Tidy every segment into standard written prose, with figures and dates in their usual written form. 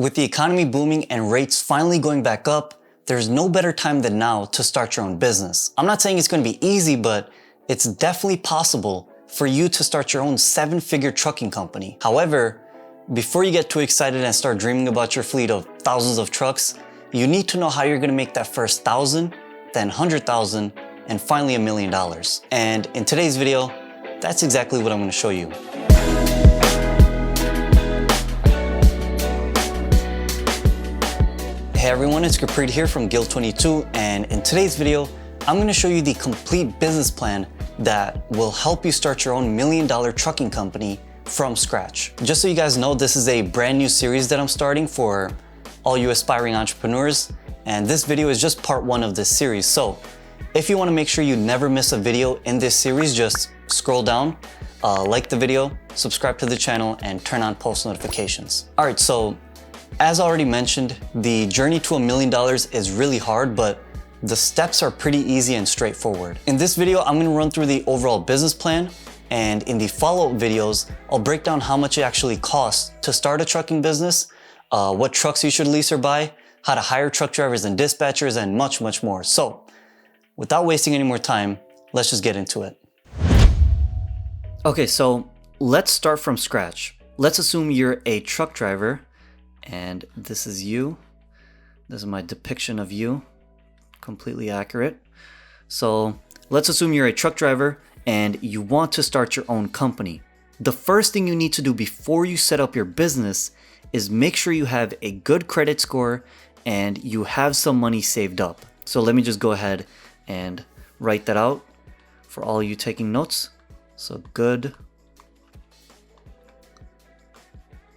With the economy booming and rates finally going back up, there's no better time than now to start your own business. I'm not saying it's going to be easy, but it's definitely possible for you to start your own 7-figure trucking company. However, before you get too excited and start dreaming about your fleet of thousands of trucks, you need to know how you're going to make that first 1,000, then 100,000, and finally $1 million. And in today's video, that's exactly what I'm going to show you. Hey everyone, it's Gurpreet here from Guild22, and in today's video, I'm going to show you the complete business plan that will help you start your own $1 million trucking company from scratch. Just so you guys know, this is a brand new series that I'm starting for all you aspiring entrepreneurs, and this video is just part 1 of this series. So if you want to make sure you never miss a video in this series, just scroll down, like the video, subscribe to the channel, and turn on post notifications. All right, so as already mentioned, the journey to $1 million is really hard, but the steps are pretty easy and straightforward. In this video, I'm gonna run through the overall business plan, and in the follow-up videos, I'll break down how much it actually costs to start a trucking business, what trucks you should lease or buy, how to hire truck drivers and dispatchers, and much, much more. So, without wasting any more time, let's just get into it. Okay, so let's start from scratch. Let's assume you're a truck driver, and this is you. This is my depiction of you. Completely accurate. So let's assume you're a truck driver and you want to start your own company. The first thing you need to do before you set up your business is make sure you have a good credit score and you have some money saved up. So let me just go ahead and write that out for all you taking notes. So good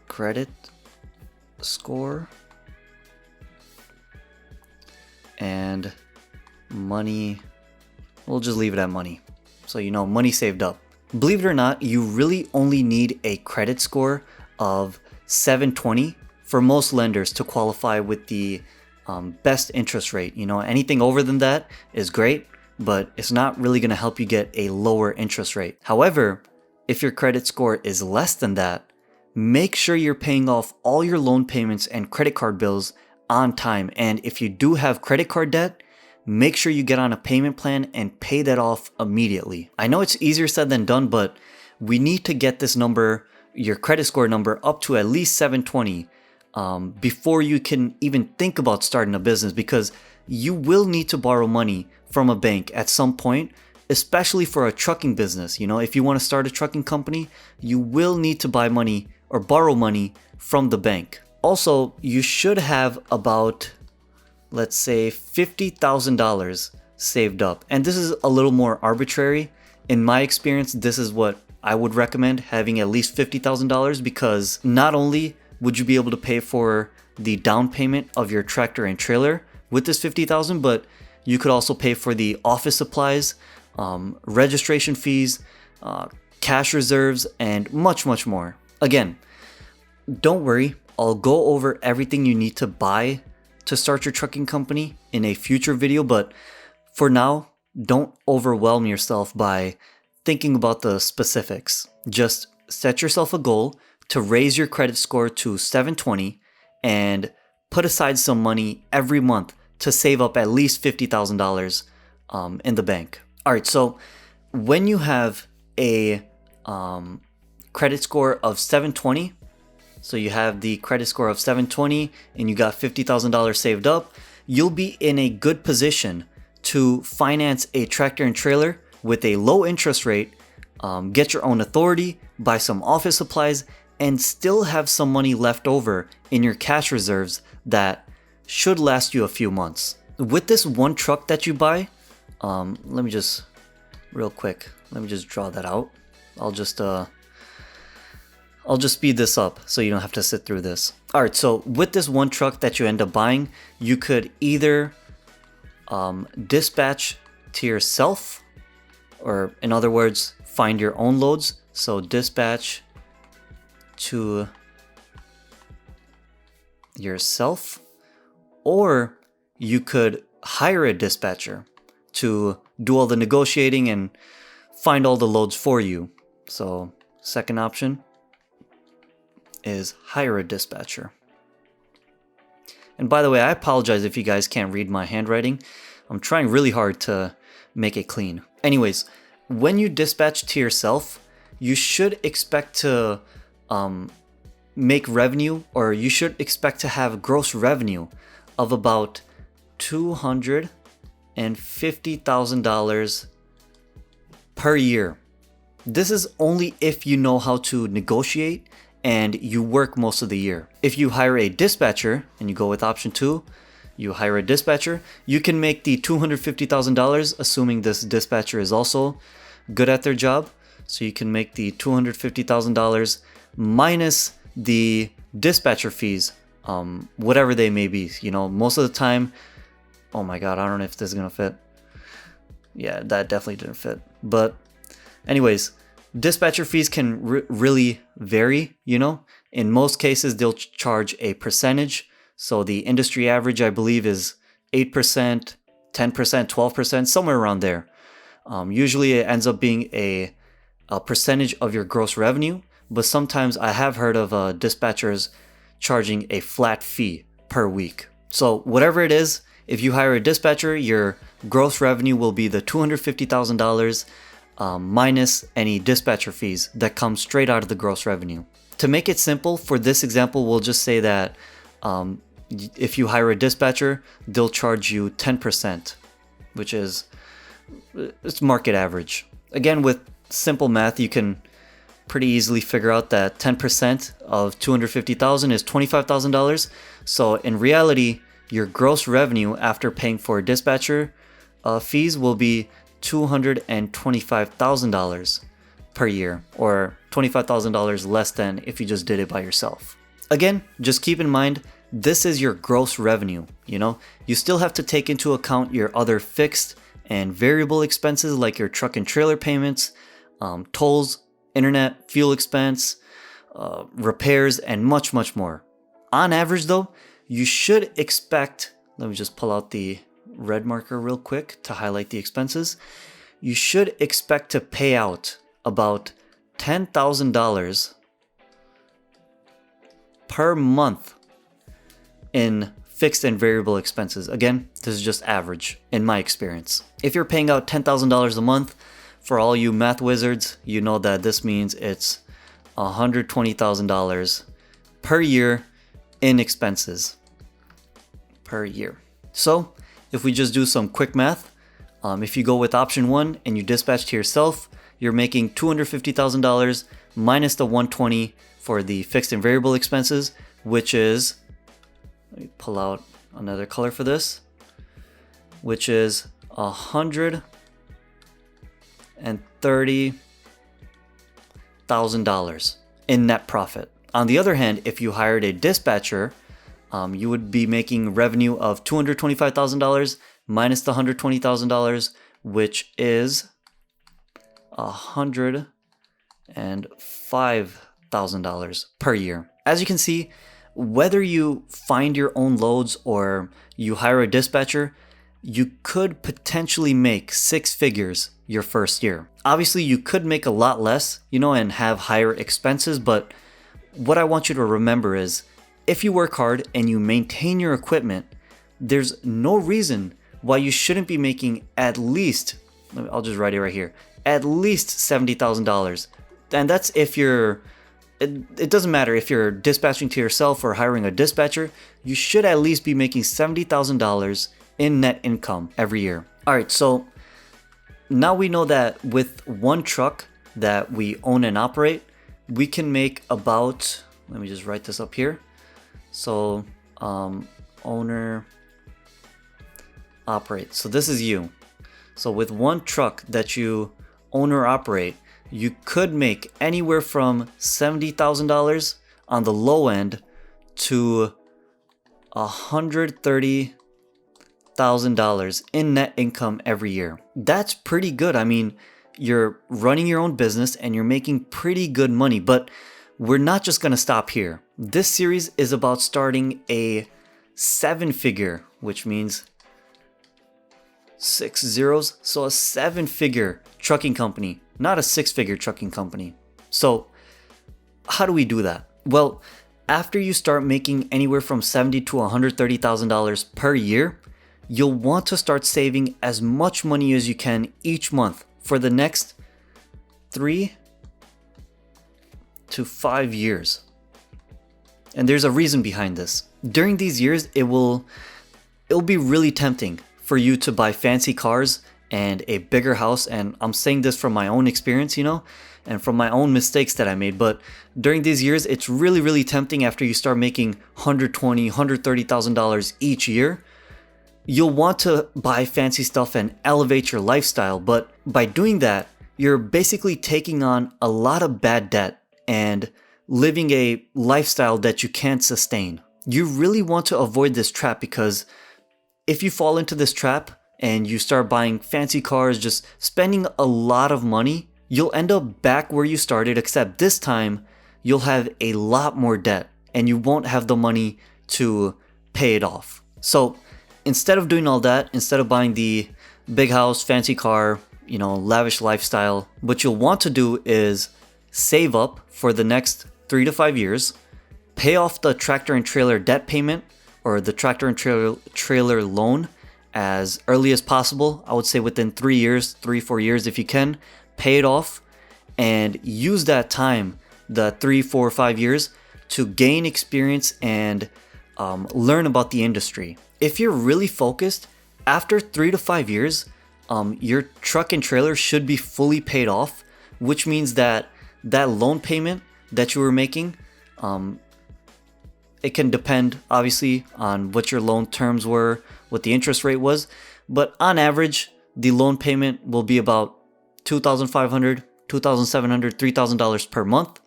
credit score and money, we'll just leave it at money. So you know, money saved up. Believe it or not, you really only need a credit score of 720 for most lenders to qualify with the best interest rate. You know, anything over than that is great, but it's not really going to help you get a lower interest rate. However, if your credit score is less than that, make sure you're paying off all your loan payments and credit card bills on time. And if you do have credit card debt, make sure you get on a payment plan and pay that off immediately. I know it's easier said than done, but we need to get this number, your credit score number, up to at least 720 before you can even think about starting a business, because you will need to borrow money from a bank at some point, especially for a trucking business. You know, if you want to start a trucking company, you will need to buy money or borrow money from the bank. Also, you should have about, let's say, $50,000 saved up. And this is a little more arbitrary. In my experience, this is what I would recommend, having at least $50,000, because not only would you be able to pay for the down payment of your tractor and trailer with this $50,000, but you could also pay for the office supplies, registration fees, cash reserves, and much, much more. Again, don't worry, I'll go over everything you need to buy to start your trucking company in a future video, but for now, don't overwhelm yourself by thinking about the specifics. Just set yourself a goal to raise your credit score to 720 and put aside some money every month to save up at least $50,000 in the bank. All right, so when you have a credit score of 720, so you have the credit score of 720 and you got $50,000 saved up, you'll be in a good position to finance a tractor and trailer with a low interest rate, get your own authority, buy some office supplies, and still have some money left over in your cash reserves that should last you a few months. With this one truck that you buy, let me just, real quick, let me just draw that out. I'll just speed this up so you don't have to sit through this. All right, so with this one truck that you end up buying, you could either dispatch to yourself, or in other words, find your own loads. So dispatch to yourself, or you could hire a dispatcher to do all the negotiating and find all the loads for you. So second option is hire a dispatcher. And by the way, I apologize if you guys can't read my handwriting. I'm trying really hard to make it clean. Anyways, when you dispatch to yourself, you should expect to make revenue, or you should expect to have gross revenue of about $250,000 per year. This is only if you know how to negotiate and you work most of the year. If you hire a dispatcher and you go with option 2, you hire a dispatcher, you can make the $250,000, assuming this dispatcher is also good at their job. So you can make the $250,000 minus the dispatcher fees, whatever they may be. You know, most of the time, oh my God, I don't know if this is gonna fit. Yeah, that definitely didn't fit. But anyways, dispatcher fees can really vary, you know. In most cases, they'll charge a percentage. So the industry average, I believe, is 8%, 10%, 12%, somewhere around there. Usually it ends up being a percentage of your gross revenue, but sometimes I have heard of dispatchers charging a flat fee per week. So whatever it is, if you hire a dispatcher, your gross revenue will be the $250,000 minus any dispatcher fees that come straight out of the gross revenue. To make it simple, for this example, we'll just say that if you hire a dispatcher, they'll charge you 10%, which is it's market average. Again, with simple math, you can pretty easily figure out that 10% of $250,000 is $25,000. So in reality, your gross revenue after paying for dispatcher fees will be $225,000 per year, or $25,000 less than if you just did it by yourself. Again, just keep in mind, this is your gross revenue. You know, you still have to take into account your other fixed and variable expenses like your truck and trailer payments, tolls, internet, fuel expense, repairs, and much, much more. On average though, you should expect, let me just pull out the red marker real quick to highlight the expenses. You should expect to pay out about $10,000 per month in fixed and variable expenses. Again, this is just average in my experience. If you're paying out $10,000 a month, for all you math wizards, you know that this means it's $120,000 per year in expenses per year. So if we just do some quick math, if you go with option 1 and you dispatch to yourself, you're making $250,000 minus the $120,000 for the fixed and variable expenses, which is, let me pull out another color for this, which is $130,000 in net profit. On the other hand, if you hired a dispatcher, you would be making revenue of $225,000 minus the $120,000, which is $105,000 per year. As you can see, whether you find your own loads or you hire a dispatcher, you could potentially make 6 figures your first year. Obviously, you could make a lot less, you know, and have higher expenses, but what I want you to remember is if you work hard and you maintain your equipment, there's no reason why you shouldn't be making at least, I'll just write it right here, at least $70,000. And that's if you're, it doesn't matter if you're dispatching to yourself or hiring a dispatcher, you should at least be making $70,000 in net income every year. All right, so now we know that with one truck that we own and operate, we can make about, let me just write this up here. So owner, operate. So this is you. So with one truck that you own or operate, you could make anywhere from $70,000 on the low end to $130,000 in net income every year. That's pretty good. I mean, you're running your own business and you're making pretty good money, but we're not just going to stop here. This series is about starting a 7-figure, which means 6 zeros. So a 7-figure trucking company, not a 6-figure trucking company. So how do we do that? Well, after you start making anywhere from $70,000 to $130,000 per year, you'll want to start saving as much money as you can each month for the next 3 to 5 years. And there's a reason behind this. During these years, it'll be really tempting for you to buy fancy cars and a bigger house. And I'm saying this from my own experience, and from my own mistakes that I made. But during these years, it's really, really tempting after you start making $120,000, $130,000 each year. You'll want to buy fancy stuff and elevate your lifestyle. But by doing that, you're basically taking on a lot of bad debt and living a lifestyle that you can't sustain. You really want to avoid this trap, because if you fall into this trap and you start buying fancy cars, just spending a lot of money, you'll end up back where you started, except this time you'll have a lot more debt and you won't have the money to pay it off. So instead of doing all that, instead of buying the big house, fancy car, lavish lifestyle, what you'll want to do is save up for the next 3 to 5 years, pay off the tractor and trailer debt payment or the tractor and trailer loan as early as possible. I would say within 3 years, 4 years if you can, pay it off and use that time, the 3, 4, 5 years, to gain experience and learn about the industry. If you're really focused, after 3 to 5 years, your truck and trailer should be fully paid off, which means that loan payment that you were making, it can depend obviously on what your loan terms were, what the interest rate was, but on average, the loan payment will be about $2,500, $2,700, $3,000 per month.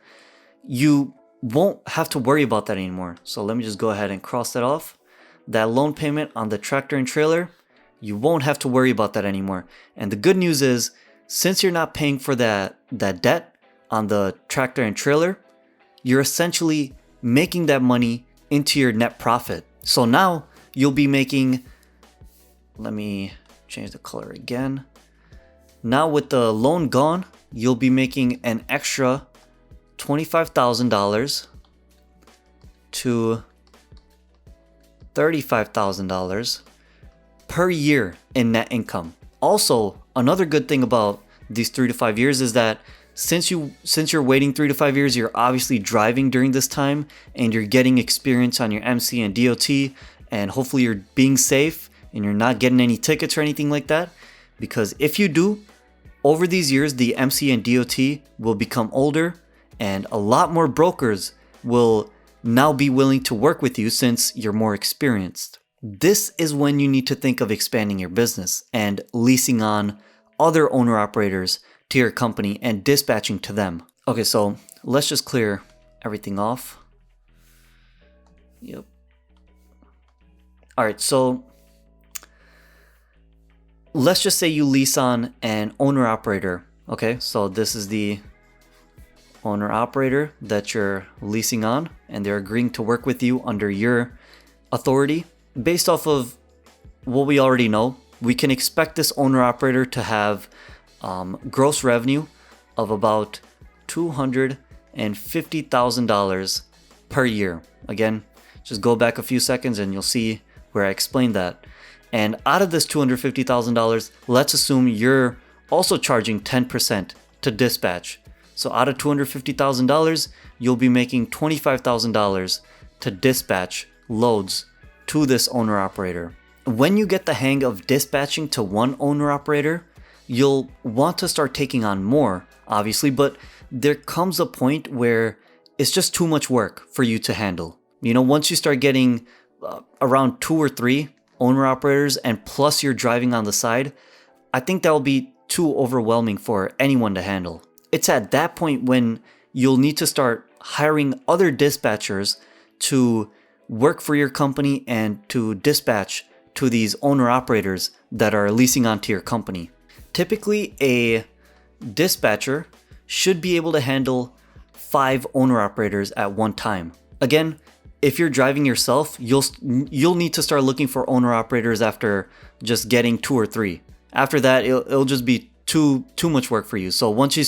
You won't have to worry about that anymore. So let me just go ahead and cross that off. That loan payment on the tractor and trailer, you won't have to worry about that anymore. And the good news is, since you're not paying for that debt on the tractor and trailer, you're essentially making that money into your net profit. So now you'll be making, let me change the color again. Now with the loan gone, you'll be making an extra $25,000 to $35,000 per year in net income. Also, another good thing about these 3 to 5 years is that since you're waiting 3 to 5 years, you're obviously driving during this time and you're getting experience on your MC and DOT, and hopefully you're being safe and you're not getting any tickets or anything like that. Because if you do, over these years, the MC and DOT will become older and a lot more brokers will now be willing to work with you since you're more experienced. This is when you need to think of expanding your business and leasing on other owner-operators to your company and dispatching to them. Okay, so let's just clear everything off. Yep. All right, so let's just say you lease on an owner-operator. Okay, so this is the owner-operator that you're leasing on, and they're agreeing to work with you under your authority. Based off of what we already know, we can expect this owner-operator to have gross revenue of about $250,000 per year. Again, just go back a few seconds and you'll see where I explained that. And out of this $250,000, let's assume you're also charging 10% to dispatch. So out of $250,000, you'll be making $25,000 to dispatch loads to this owner-operator. When you get the hang of dispatching to one owner-operator, you'll want to start taking on more, obviously, but there comes a point where it's just too much work for you to handle. Once you start getting around 2 or 3 owner-operators and plus you're driving on the side, I think that will be too overwhelming for anyone to handle. It's at that point when you'll need to start hiring other dispatchers to work for your company and to dispatch to these owner-operators that are leasing onto your company. Typically, a dispatcher should be able to handle 5 owner-operators at one time. Again, if you're driving yourself, you'll need to start looking for owner-operators after just getting 2 or 3. After that, it'll just be too much work for you. So once you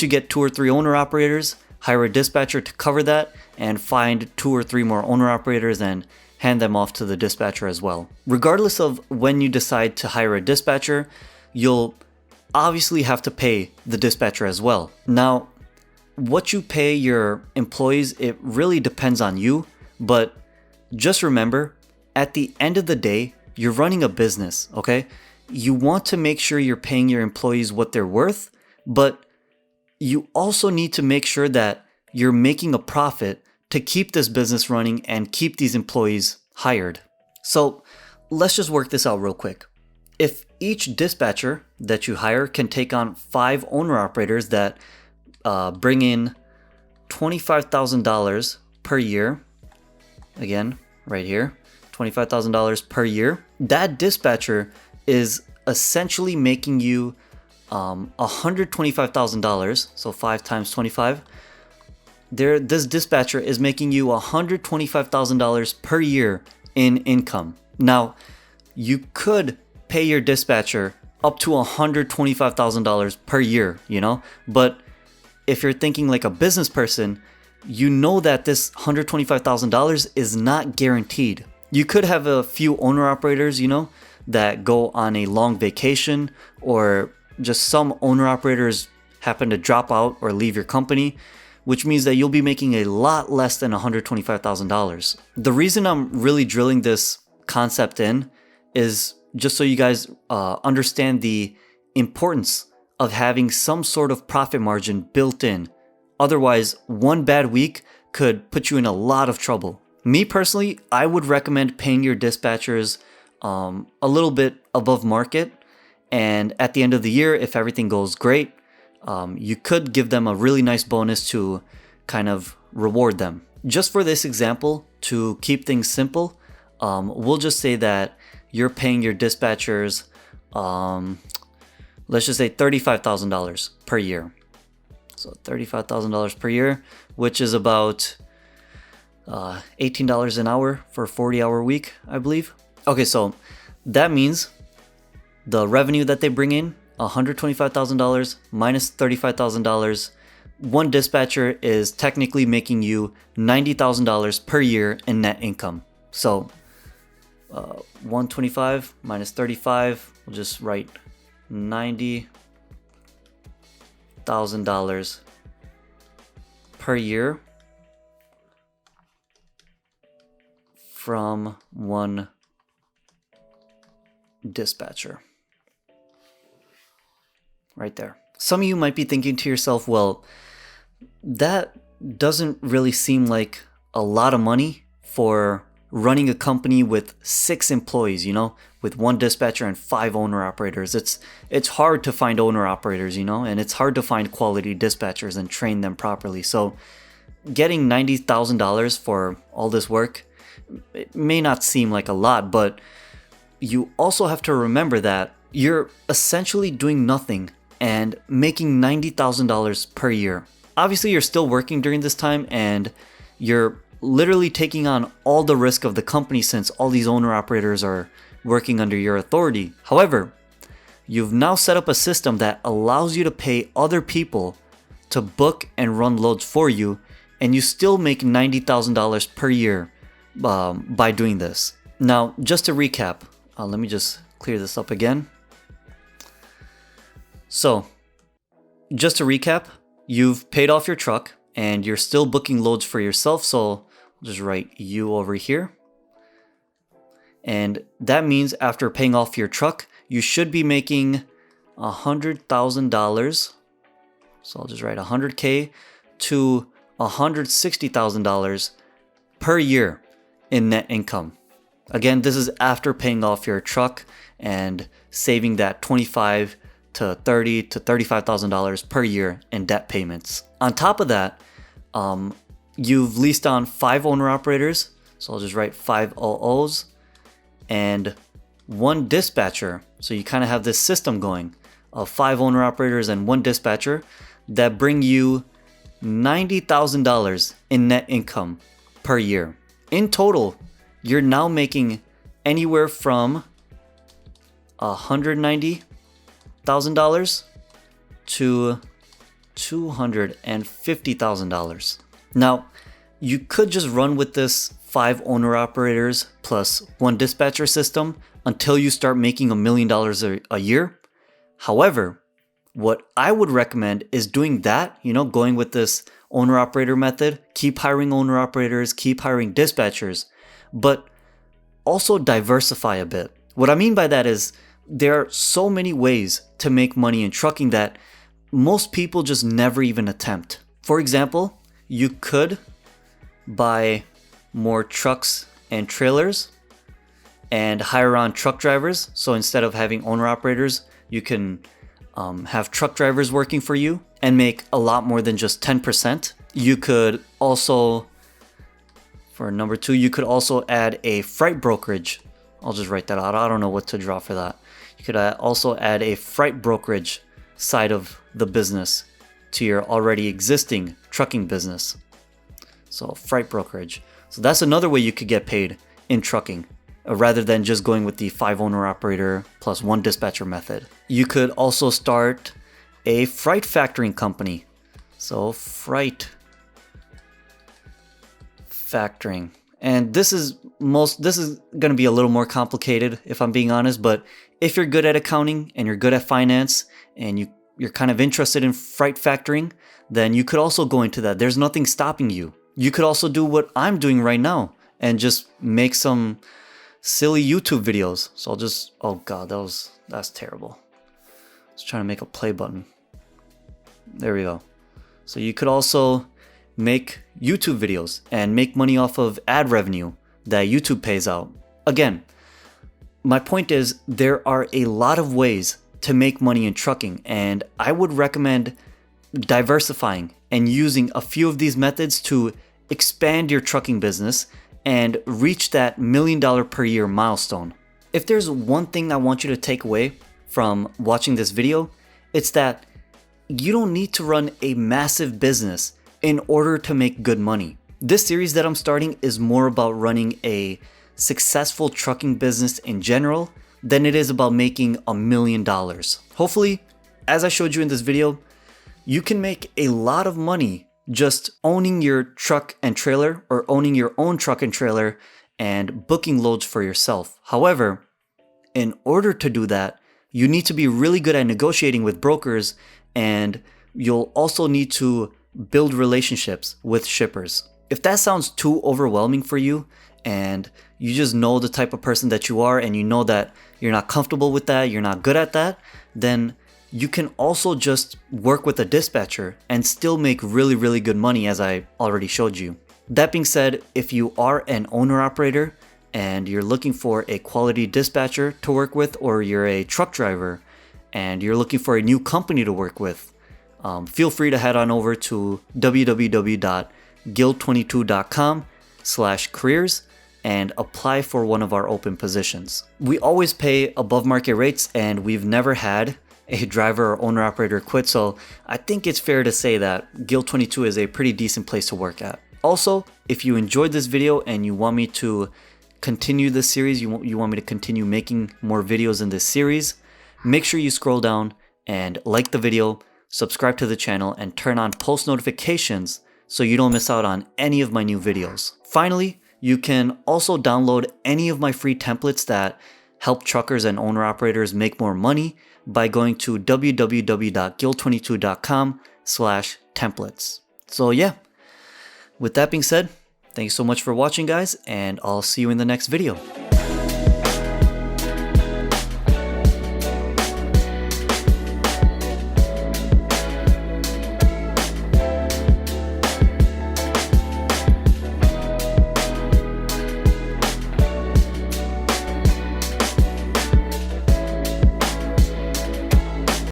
get 2 or 3 owner-operators, hire a dispatcher to cover that and find 2 or 3 more owner operators and hand them off to the dispatcher as well. Regardless of when you decide to hire a dispatcher, you'll obviously have to pay the dispatcher as well. Now, what you pay your employees, it really depends on you, but just remember, at the end of the day, you're running a business, okay? You want to make sure you're paying your employees what they're worth, but you also need to make sure that you're making a profit to keep this business running and keep these employees hired. So let's just work this out real quick. If each dispatcher that you hire can take on 5 owner operators that bring in $25,000 per year, again, right here, $25,000 per year, that dispatcher is essentially making you $125,000, so 5 times 25. This dispatcher is making you $125,000 per year in income. Now, you could pay your dispatcher up to $125,000 per year, but if you're thinking like a business person, you know that this $125,000 is not guaranteed. You could have a few owner operators, that go on a long vacation, or just some owner operators happen to drop out or leave your company, which means that you'll be making a lot less than $125,000. The reason I'm really drilling this concept in is just so you guys understand the importance of having some sort of profit margin built in. Otherwise, one bad week could put you in a lot of trouble. Me personally, I would recommend paying your dispatchers a little bit above market. And at the end of the year, if everything goes great, you could give them a really nice bonus to kind of reward them. Just for this example, to keep things simple, we'll just say that you're paying your dispatchers, let's just say $35,000 per year. So $35,000 per year, which is about $18 an hour for a 40-hour week, I believe. Okay, so that means the revenue that they bring in, $125,000 minus $35,000. One dispatcher is technically making you $90,000 per year in net income. So 125 minus 35, we'll just write $90,000 per year from one dispatcher. Right there. Some of you might be thinking to yourself, well, that doesn't really seem like a lot of money for running a company with 6 employees, with 1 dispatcher and 5 owner operators. It's hard to find owner operators, and it's hard to find quality dispatchers and train them properly. So getting $90,000 for all this work, it may not seem like a lot, but you also have to remember that you're essentially doing nothing and making $90,000 per year. Obviously, you're still working during this time and you're literally taking on all the risk of the company since all these owner operators are working under your authority. However, you've now set up a system that allows you to pay other people to book and run loads for you, and you still make $90,000 per year by doing this. Now, just to recap, let me just clear this up again. So, just to recap, you've paid off your truck and you're still booking loads for yourself. So, I'll just write you over here. And that means after paying off your truck, you should be making $100,000. So, I'll just write 100K to $160,000 per year in net income. Again, this is after paying off your truck and saving that $25,000 to $30,000 to $35,000 per year in debt payments. On top of that, you've leased on 5 owner operators, so I'll just write 5 OOs, and 1 dispatcher. So you kind of have this system going of 5 owner operators and 1 dispatcher that bring you $90,000 in net income per year. In total, you're now making anywhere from $190,000 to $250,000. Now, you could just run with this 5 owner operators plus 1 dispatcher system until you start making $1 million a year. However, what I would recommend is doing that, going with this owner operator method, keep hiring owner operators, keep hiring dispatchers, but also diversify a bit. What I mean by that is there are so many ways to make money in trucking that most people just never even attempt. For example, you could buy more trucks and trailers and hire on truck drivers. So instead of having owner operators, you can have truck drivers working for you and make a lot more than just 10%. You could also, for number 2, you could also add a freight brokerage. I'll just write that out. I don't know what to draw for that. You could also add a freight brokerage side of the business to your already existing trucking business. So freight brokerage. So that's another way you could get paid in trucking, rather than just going with the 5 owner operator plus 1 dispatcher method. You could also start a freight factoring company. So freight factoring. And this is going to be a little more complicated if I'm being honest, but if you're good at accounting and you're good at finance and you're kind of interested in freight factoring, then you could also go into that. There's nothing stopping you. You could also do what I'm doing right now and just make some silly YouTube videos. So I'll just, oh God, that's terrible. I was trying to make a play button. There we go. So you could also make YouTube videos and make money off of ad revenue that YouTube pays out. Again, my point is there are a lot of ways to make money in trucking, and I would recommend diversifying and using a few of these methods to expand your trucking business and reach that $1 million per year milestone. If there's one thing I want you to take away from watching this video, it's that you don't need to run a massive business in order to make good money. This series that I'm starting is more about running a successful trucking business in general than it is about making $1 million. Hopefully, as I showed you in this video, you can make a lot of money just owning your truck and trailer, or owning your own truck and trailer and booking loads for yourself. However, in order to do that, you need to be really good at negotiating with brokers, and you'll also need to build relationships with shippers. If that sounds too overwhelming for you and you just know the type of person that you are and you know that you're not comfortable with that, you're not good at that, then you can also just work with a dispatcher and still make really, really good money, as I already showed you. That being said, if you are an owner operator and you're looking for a quality dispatcher to work with, or you're a truck driver and you're looking for a new company to work with, feel free to head on over to www.guild22.com/careers and apply for one of our open positions. We always pay above market rates, and we've never had a driver or owner operator quit, so I think it's fair to say that Guild 22 is a pretty decent place to work at. Also, if you enjoyed this video and you want me to continue this series, you want me to continue making more videos in this series, make sure you scroll down and like the video, subscribe to the channel, and turn on post notifications so you don't miss out on any of my new videos. Finally, you can also download any of my free templates that help truckers and owner operators make more money by going to www.guild22.com/templates. So yeah, with that being said, thanks so much for watching, guys, and I'll see you in the next video.